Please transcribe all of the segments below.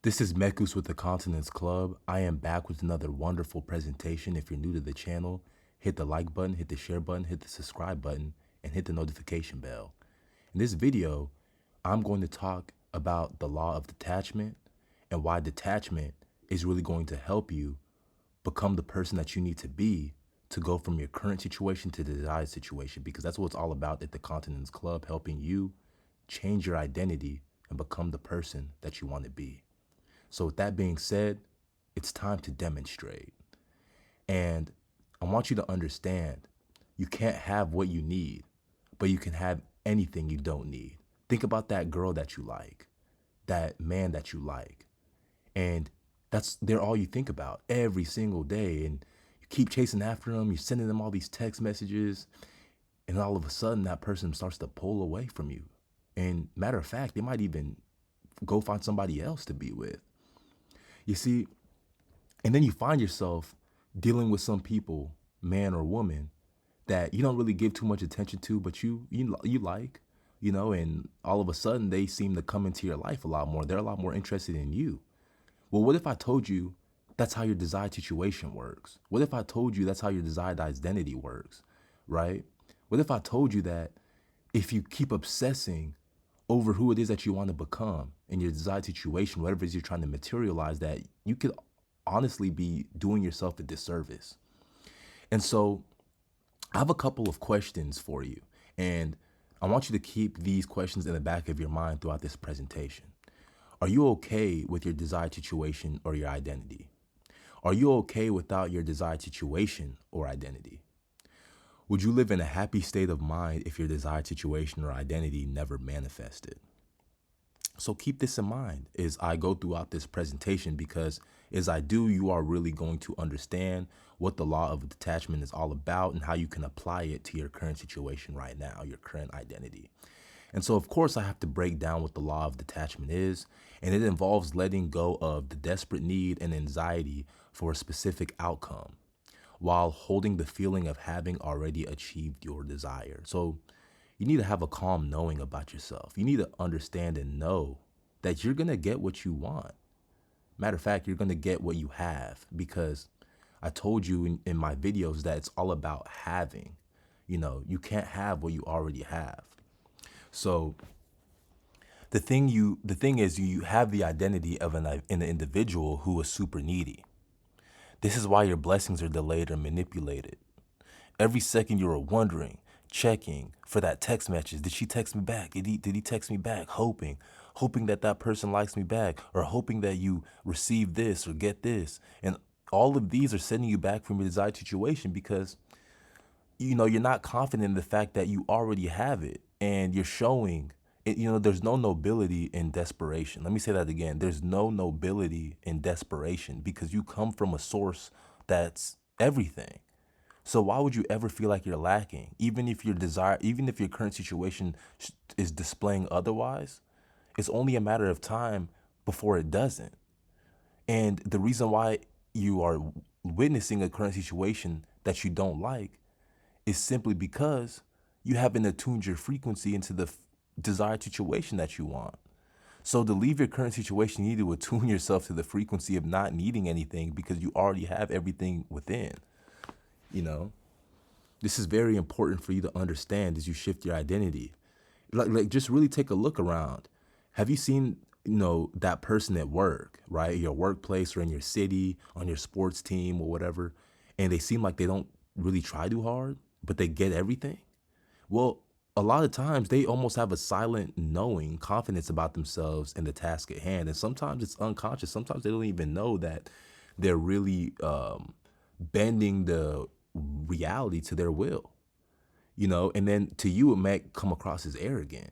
This is Mekus with the Continence Club. I am back with another wonderful presentation. If you're new to the channel, hit the like button, hit the share button, hit the subscribe button, and hit the notification bell. In this video, I'm going to talk about the law of detachment and why detachment is really going to help you become the person that you need to be to go from your current situation to the desired situation, because that's what it's all about at the Continence Club, helping you change your identity and become the person that you want to be. So with that being said, it's time to demonstrate. And I want you to understand, you can't have what you need, but you can have anything you don't need. Think about that girl that you like, that man that you like, and they're all you think about every single day. And you keep chasing after them, you're sending them all these text messages, and all of a sudden that person starts to pull away from you. And matter of fact, they might even go find somebody else to be with. You see, and then you find yourself dealing with some people, man or woman, that you don't really give too much attention to, but you like, and all of a sudden they seem to come into your life a lot more. They're a lot more interested in you. Well, what if I told you that's how your desired situation works? What if I told you that's how your desired identity works, right? What if I told you that if you keep obsessing over who it is that you want to become in your desired situation, whatever it is you're trying to materialize, that you could honestly be doing yourself a disservice. And so I have a couple of questions for you, and I want you to keep these questions in the back of your mind throughout this presentation. Are you okay with your desired situation or your identity? Are you okay without your desired situation or identity? Would you live in a happy state of mind if your desired situation or identity never manifested? So keep this in mind as I go throughout this presentation, because as I do, you are really going to understand what the law of detachment is all about and how you can apply it to your current situation right now, your current identity. And so, of course, I have to break down what the law of detachment is, and it involves letting go of the desperate need and anxiety for a specific outcome while holding the feeling of having already achieved your desire. So you need to have a calm knowing about yourself. You need to understand and know that you're going to get what you want. Matter of fact, you're going to get what you have, because I told you in my videos that it's all about having. You can't have what you already have. So the thing is, you have the identity of an individual who is super needy. This is why your blessings are delayed or manipulated. Every second you are wondering, checking for that text message. Did she text me back? Did he text me back? Hoping that that person likes me back, or hoping that you receive this or get this. And all of these are sending you back from your desired situation, because you're not confident in the fact that you already have it, and you're showing it. There's no nobility in desperation. Let me say that again. There's no nobility in desperation, because you come from a source that's everything. So why would you ever feel like you're lacking? Even if your current situation is displaying otherwise, it's only a matter of time before it doesn't. And the reason why you are witnessing a current situation that you don't like is simply because you haven't attuned your frequency into the desired situation that you want. So to leave your current situation, you need to attune yourself to the frequency of not needing anything, because you already have everything within. This is very important for you to understand as you shift your identity. Like just really take a look around. Have you seen, that person at work, right? Your workplace or in your city, on your sports team or whatever, and they seem like they don't really try too hard, but they get everything? Well, a lot of times they almost have a silent knowing, confidence about themselves and the task at hand. And sometimes it's unconscious. Sometimes they don't even know that they're really bending the reality to their will, and then to you, it might come across as arrogant,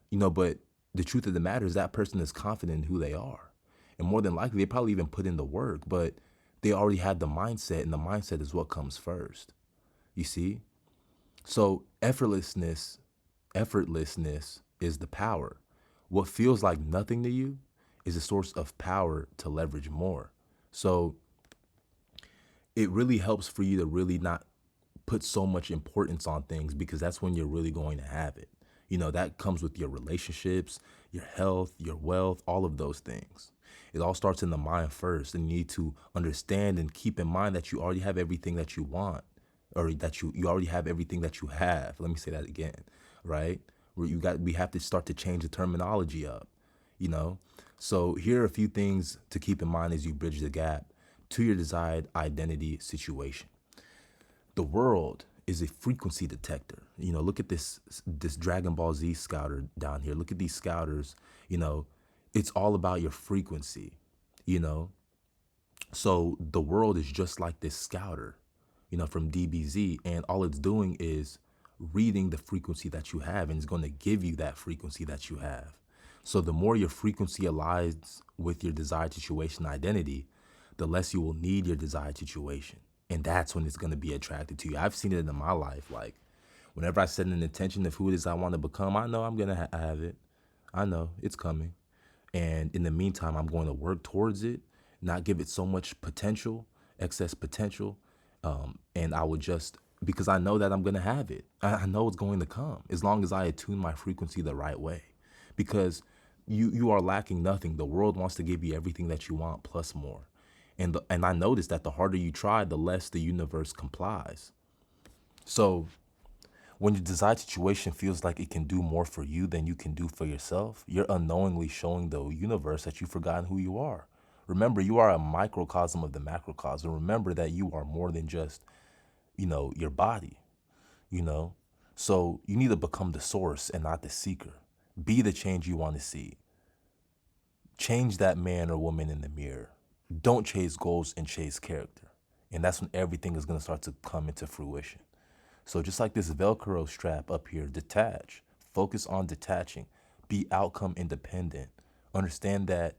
but the truth of the matter is that person is confident in who they are. And more than likely, they probably even put in the work, but they already had the mindset, and the mindset is what comes first. You see? So effortlessness is the power. What feels like nothing to you is a source of power to leverage more. So it really helps for you to really not put so much importance on things, because that's when you're really going to have it. That comes with your relationships, your health, your wealth, all of those things. It all starts in the mind first, and you need to understand and keep in mind that you already have everything that you want, or that you already have everything that you have. Let me say that again, right? Where we have to start to change the terminology up, you know? So here are a few things to keep in mind as you bridge the gap to your desired identity situation. The world is a frequency detector. Look at this Dragon Ball Z scouter down here. Look at these scouters. It's all about your frequency. You know, so the world is just like this scouter, from DBZ, and all it's doing is reading the frequency that you have, and it's going to give you that frequency that you have. So the more your frequency aligns with your desired situation identity, the less you will need your desired situation. And that's when it's going to be attracted to you. I've seen it in my life. Like, whenever I set an intention of who it is I want to become, I know I'm going to have it. I know it's coming. And in the meantime, I'm going to work towards it, not give it so much potential, excess potential. And I would just, because I know that I'm going to have it. I know it's going to come as long as I attune my frequency the right way. Because you are lacking nothing. The world wants to give you everything that you want plus more. And I noticed that the harder you try, the less the universe complies. So when your desired situation feels like it can do more for you than you can do for yourself, you're unknowingly showing the universe that you've forgotten who you are. Remember, you are a microcosm of the macrocosm. Remember that you are more than just, your body, you know? So you need to become the source and not the seeker. Be the change you want to see. Change that man or woman in the mirror. Don't chase goals and chase character. And that's when everything is going to start to come into fruition. So just like this Velcro strap up here, detach, focus on detaching, be outcome independent. Understand that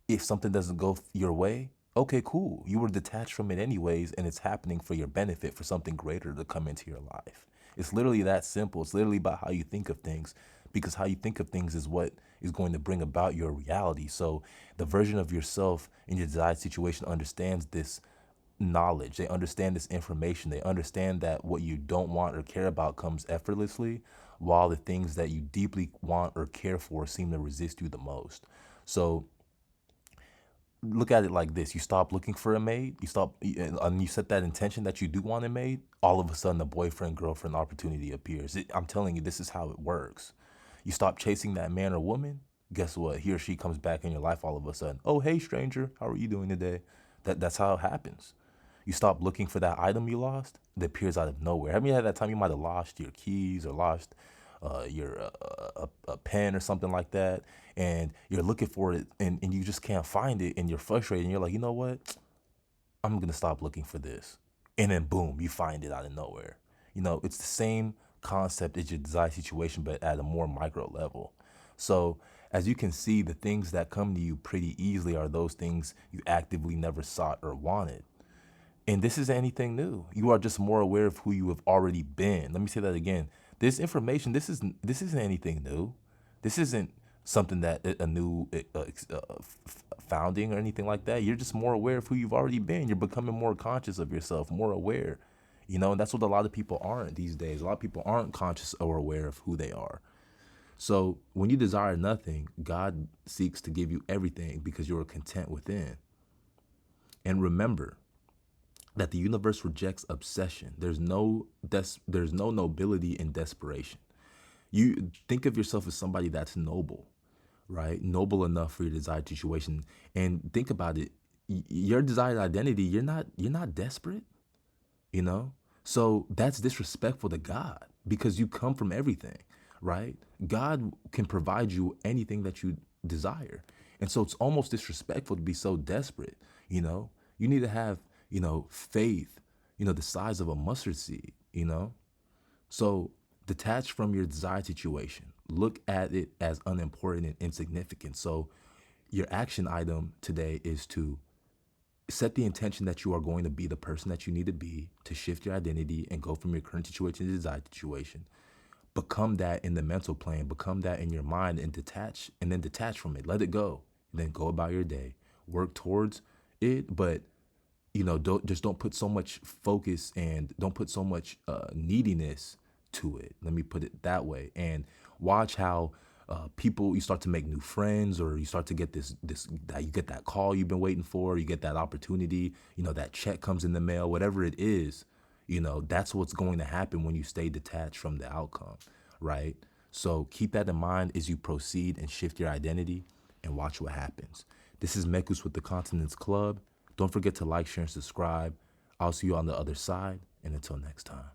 if something doesn't go your way, okay, cool. You were detached from it anyways, and it's happening for your benefit, for something greater to come into your life. It's literally that simple. It's literally about how you think of things, because how you think of things is what is going to bring about your reality. So the version of yourself in your desired situation understands this knowledge. They understand this information. They understand that what you don't want or care about comes effortlessly, while the things that you deeply want or care for seem to resist you the most. So look at it like this. You stop looking for a mate, and you set that intention that you do want a mate, all of a sudden a boyfriend, girlfriend opportunity appears. I'm telling you, this is how it works. You stop chasing that man or woman, guess what? He or she comes back in your life all of a sudden. Oh, hey stranger, how are you doing today? That's how it happens. You stop looking for that item you lost, it appears out of nowhere. Have you had that time you might have lost your keys or lost your a pen or something like that, and you're looking for it, and you just can't find it, and you're frustrated, and you're like, you know what? I'm gonna stop looking for this. And then boom, you find it out of nowhere. It's the same concept as your desired situation, but at a more micro level. So as you can see, the things that come to you pretty easily are those things you actively never sought or wanted. And this isn't anything new. You are just more aware of who you have already been. Let me say that again. This information, this isn't anything new. This isn't something that a new founding or anything like that. You're just more aware of who you've already been. You're becoming more conscious of yourself, more aware. And that's what a lot of people aren't these days. A lot of people aren't conscious or aware of who they are. So when you desire nothing, God seeks to give you everything because you are content within. And remember that the universe rejects obsession. There's no nobility in desperation. You think of yourself as somebody that's noble, right? Noble enough for your desired situation. And think about it. Your desired identity, you're not desperate, you know? So that's disrespectful to God because you come from everything, right? God can provide you anything that you desire. And so it's almost disrespectful to be so desperate, you know? You need to have, faith, the size of a mustard seed. So detach from your desired situation. Look at it as unimportant and insignificant. So your action item today is to set the intention that you are going to be the person that you need to be to shift your identity and go from your current situation to the desired situation. Become that in the mental plane, become that in your mind, and then detach from it. Let it go. And then go about your day. Work towards it, but don't put so much focus and don't put so much neediness to it. Let me put it that way. And watch how People, you start to make new friends, or you start to get you get that call you've been waiting for, you get that opportunity, that check comes in the mail, whatever it is, that's what's going to happen when you stay detached from the outcome, right? So keep that in mind as you proceed and shift your identity, and watch what happens. This is Mekus with the Continence Club. Don't forget to like, share, and subscribe. I'll see you on the other side, and until next time.